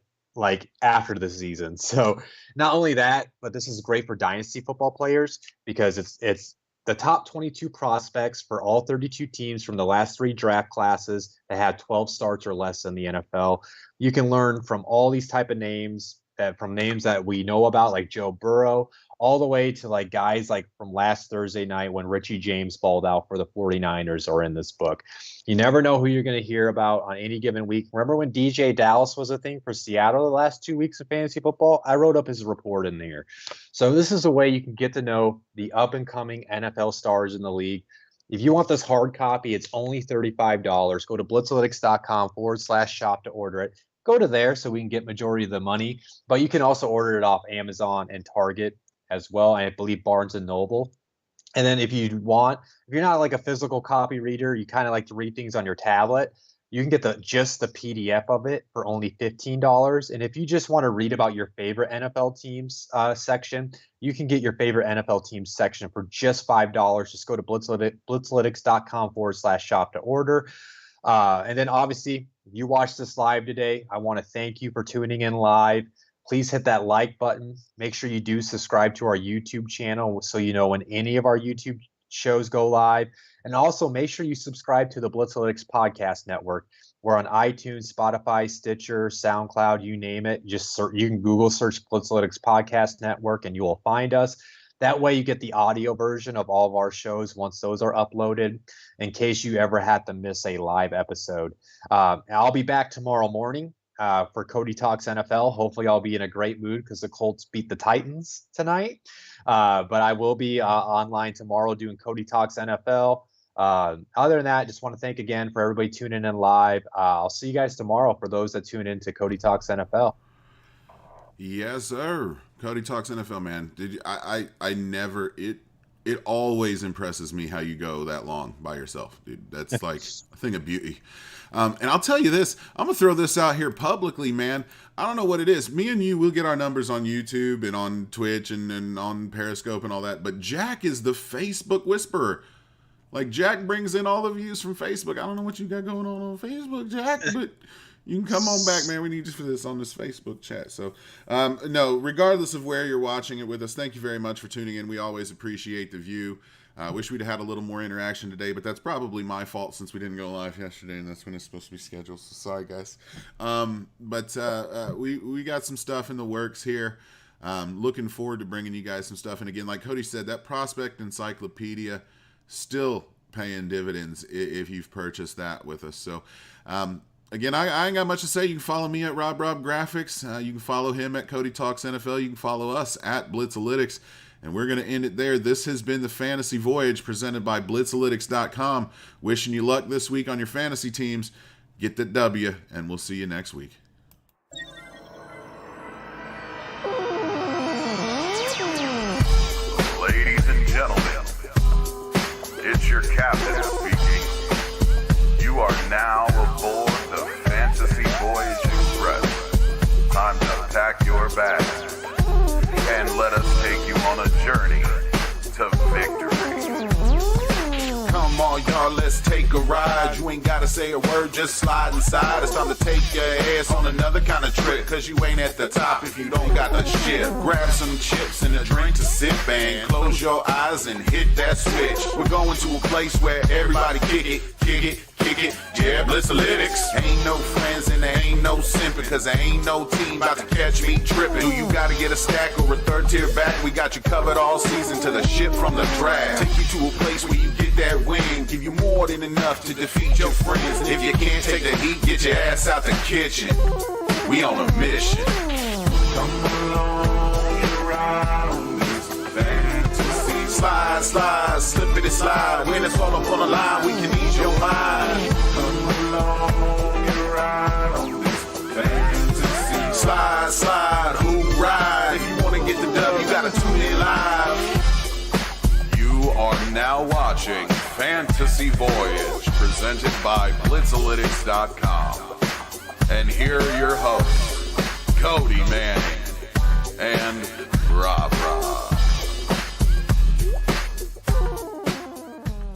after the season. So not only that, but this is great for dynasty football players because it's the top 22 prospects for all 32 teams from the last 3 draft classes that had 12 starts or less in the NFL. You can learn from all these type of names, from names that we know about, like Joe Burrow, all the way to guys from last Thursday night when Richie James balled out for the 49ers are in this book. You never know who you're going to hear about on any given week. Remember when DJ Dallas was a thing for Seattle the last 2 weeks of fantasy football? I wrote up his report in there. So this is a way you can get to know the up-and-coming NFL stars in the league. If you want this hard copy, it's only $35. Go to blitzalytics.com/shop to order it. Go to there so we can get majority of the money, but you can also order it off Amazon and Target as well. I believe Barnes and Noble. And then if you're not a physical copy reader, you kind of like to read things on your tablet, you can get just the PDF of it for only $15. And if you just want to read about your favorite NFL teams section, you can get your favorite NFL teams section for just $5. Just go to blitzalytics.com/shop to order. And then obviously, if you watched this live today, I want to thank you for tuning in live. Please hit that like button. Make sure you do subscribe to our YouTube channel so you know when any of our YouTube shows go live. And also make sure you subscribe to the Blitzalytics Podcast Network. We're on iTunes, Spotify, Stitcher, SoundCloud, you name it. You can Google search Blitzalytics Podcast Network and you will find us. That way you get the audio version of all of our shows once those are uploaded, in case you ever had to miss a live episode. I'll be back tomorrow morning for Cody Talks NFL. Hopefully I'll be in a great mood because the Colts beat the Titans tonight. But I will be online tomorrow doing Cody Talks NFL. Other than that, just want to thank again for everybody tuning in live. I'll see you guys tomorrow for those that tune in to Cody Talks NFL. Yes, sir. Cody Talks NFL, man. It always impresses me how you go that long by yourself, dude. That's a thing of beauty. And I'll tell you this, I'm going to throw this out here publicly, man. I don't know what it is. Me and you, we'll get our numbers on YouTube and on Twitch and on Periscope and all that. But Jack is the Facebook whisperer. Jack brings in all the views from Facebook. I don't know what you got going on Facebook, Jack, but you can come on back, man. We need you for this on this Facebook chat. So, no, regardless of where you're watching it with us, thank you very much for tuning in. We always appreciate the view. I wish we'd had a little more interaction today, but that's probably my fault since we didn't go live yesterday, and that's when it's supposed to be scheduled. So sorry, guys. We got some stuff in the works here. Looking forward to bringing you guys some stuff. And again, like Cody said, that prospect encyclopedia still paying dividends if you've purchased that with us. So again, I ain't got much to say. You can follow me at Rob Graphics. You can follow him at Cody Talks NFL. You can follow us at Blitzalytics. And we're going to end it there. This has been the Fantasy Voyage presented by Blitzalytics.com. Wishing you luck this week on your fantasy teams. Get that W, and we'll see you next week. Ladies and gentlemen, it's your captain speaking. You are now aboard the Fantasy Voyage Express. Time to pack your bags and let us take you on a journey to victory. Come on, y'all, let's take a ride. You ain't gotta say a word, just slide inside. It's time to take your ass on another kind of trip, cause you ain't at the top if you don't got the shit. Grab some chips and a drink to sip and close your eyes and hit that switch. We're going to a place where everybody kick it. Yeah, Blitzalytics. Ain't no friends and there ain't no simping, cause there ain't no team about to catch me tripping. Do you gotta get a stack or a third tier back? We got you covered all season to the ship from the draft. Take you to a place where you get that win, give you more than enough to defeat your friends. And if you can't take the heat, get your ass out the kitchen. We on a mission. Come along and ride on this fantasy. Slide, slippity slide. When it's all up on the line, we can ease your mind. Come along and ride on this fantasy. Slide, who ride? If you wanna get the dub, you gotta tune in live. You are now watching Fantasy Voyage presented by Blitzalytics.com. And here are your hosts, Cody Manning and Rob.